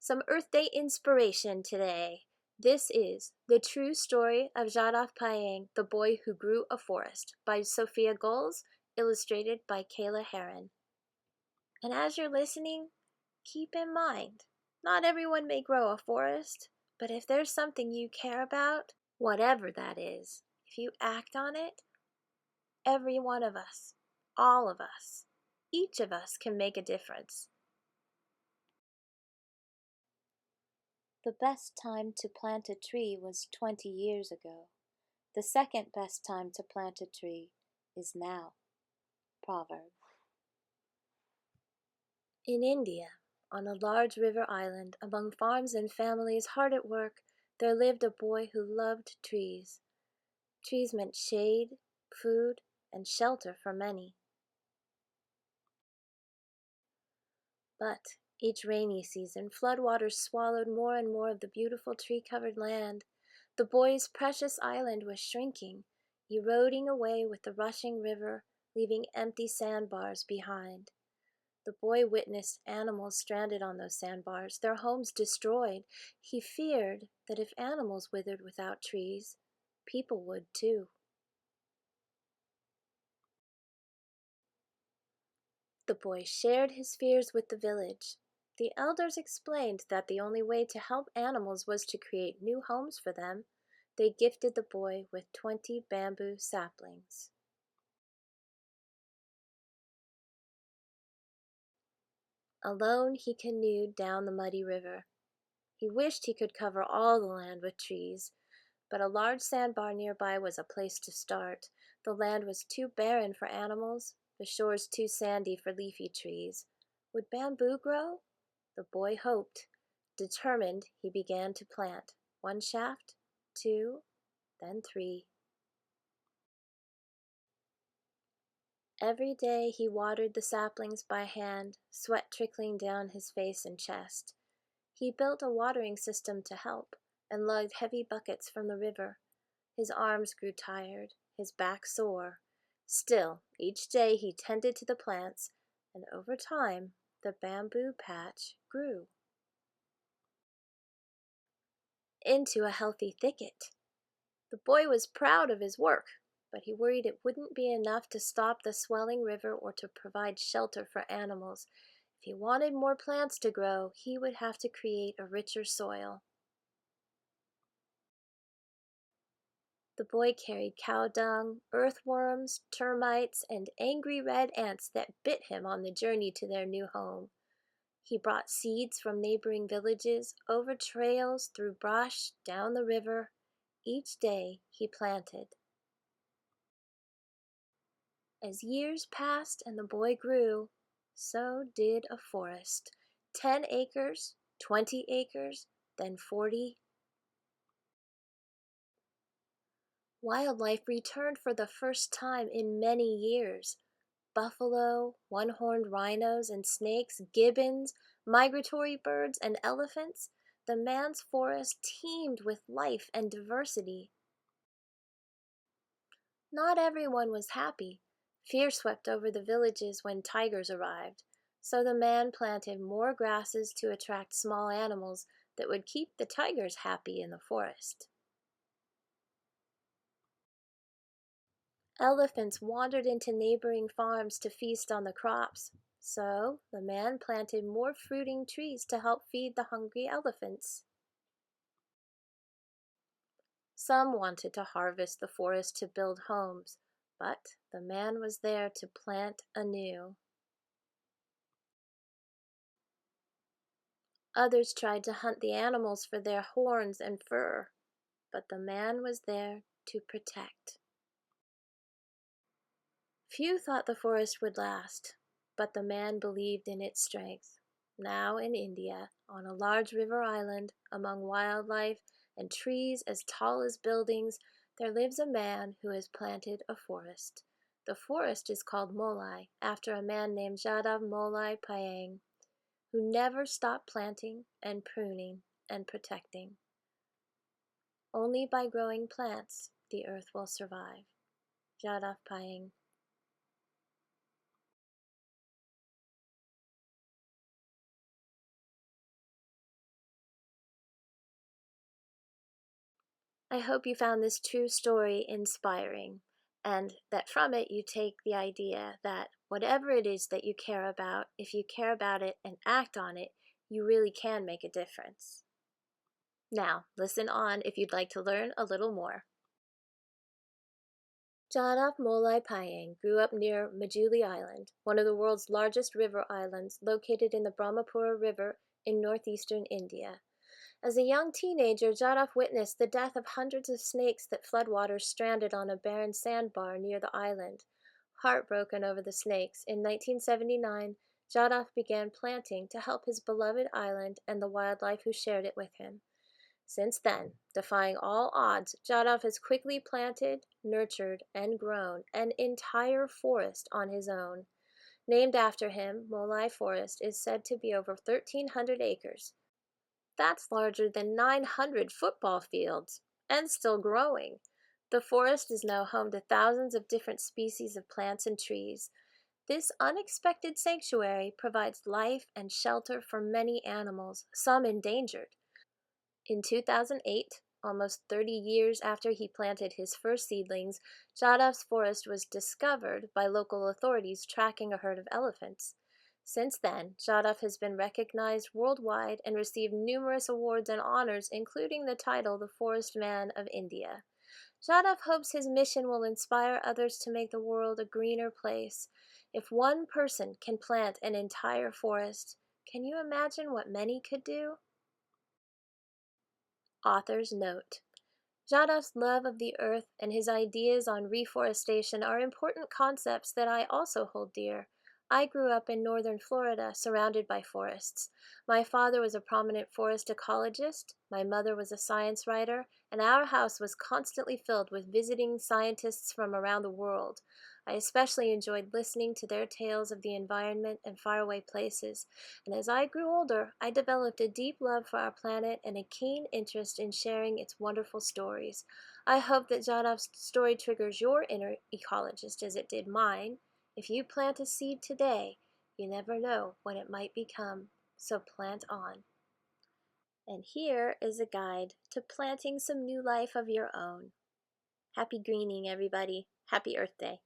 some Earth Day inspiration today. This is The True Story of Jadaf Payeng, the Boy Who Grew a Forest by Sophia Goals, illustrated by Kayla Heron. And as you're listening, keep in mind, not everyone may grow a forest, but if there's something you care about, whatever that is, if you act on it, every one of us, all of us, each of us can make a difference. The best time to plant a tree was 20 years ago. The second best time to plant a tree is now. Proverb. In India, on a large river island, among farms and families hard at work, there lived a boy who loved trees. Trees meant shade, food, and shelter for many. But each rainy season, floodwaters swallowed more and more of the beautiful tree-covered land. The boy's precious island was shrinking, eroding away with the rushing river, leaving empty sandbars behind. The boy witnessed animals stranded on those sandbars, their homes destroyed. He feared that if animals withered without trees, people would too. The boy shared his fears with the village. The elders explained that the only way to help animals was to create new homes for them. They gifted the boy with 20 bamboo saplings. Alone, he canoed down the muddy river. He wished he could cover all the land with trees, but a large sandbar nearby was a place to start. The land was too barren for animals, the shores too sandy for leafy trees. Would bamboo grow? The boy hoped. Determined, he began to plant. 1 shaft, 2, then 3. Every day he watered the saplings by hand, sweat trickling down his face and chest. He built a watering system to help, and lugged heavy buckets from the river. His arms grew tired, his back sore. Still, each day he tended to the plants, and over time, the bamboo patch grew into a healthy thicket. The boy was proud of his work, but he worried it wouldn't be enough to stop the swelling river or to provide shelter for animals. If he wanted more plants to grow, he would have to create a richer soil. The boy carried cow dung, earthworms, termites, and angry red ants that bit him on the journey to their new home. He brought seeds from neighboring villages, over trails, through brush, down the river. Each day he planted. As years passed and the boy grew, so did a forest. 10 acres, 20 acres, then 40. Wildlife returned for the first time in many years. Buffalo, one-horned rhinos and snakes, gibbons, migratory birds, and elephants. The man's forest teemed with life and diversity. Not everyone was happy. Fear swept over the villages when tigers arrived, so the man planted more grasses to attract small animals that would keep the tigers happy in the forest. Elephants wandered into neighboring farms to feast on the crops, so the man planted more fruiting trees to help feed the hungry elephants. Some wanted to harvest the forest to build homes, but the man was there to plant anew. Others tried to hunt the animals for their horns and fur, but the man was there to protect. Few thought the forest would last, but the man believed in its strength. Now in India, on a large river island, among wildlife and trees as tall as buildings, there lives a man who has planted a forest. The forest is called Molai, after a man named Jadaf Molai Payeng, who never stopped planting and pruning and protecting. Only by growing plants the earth will survive. Jadaf Payeng. I hope you found this true story inspiring, and that from it you take the idea that whatever it is that you care about, if you care about it and act on it, you really can make a difference. Now, listen on if you'd like to learn a little more. Jadaf Molai Payeng grew up near Majuli Island, one of the world's largest river islands located in the Brahmaputra River in northeastern India. As a young teenager, Jadaf witnessed the death of hundreds of snakes that floodwaters stranded on a barren sandbar near the island. Heartbroken over the snakes, in 1979, Jadaf began planting to help his beloved island and the wildlife who shared it with him. Since then, defying all odds, Jadov has quickly planted, nurtured, and grown an entire forest on his own. Named after him, Molai Forest is said to be over 1,300 acres. That's larger than 900 football fields, and still growing. The forest is now home to thousands of different species of plants and trees. This unexpected sanctuary provides life and shelter for many animals, some endangered. In 2008, almost 30 years after he planted his first seedlings, Jadav's forest was discovered by local authorities tracking a herd of elephants. Since then, Jadav has been recognized worldwide and received numerous awards and honors, including the title the Forest Man of India. Jadav hopes his mission will inspire others to make the world a greener place. If one person can plant an entire forest, can you imagine what many could do? Author's note: Jadav's love of the earth and his ideas on reforestation are important concepts that I also hold dear. I grew up in northern Florida, surrounded by forests. My father was a prominent forest ecologist, my mother was a science writer, and our house was constantly filled with visiting scientists from around the world. I especially enjoyed listening to their tales of the environment and faraway places, and as I grew older, I developed a deep love for our planet and a keen interest in sharing its wonderful stories. I hope that Jadav's story triggers your inner ecologist as it did mine. If you plant a seed today, you never know when it might become, so plant on. And here is a guide to planting some new life of your own. Happy greening, everybody. Happy Earth Day.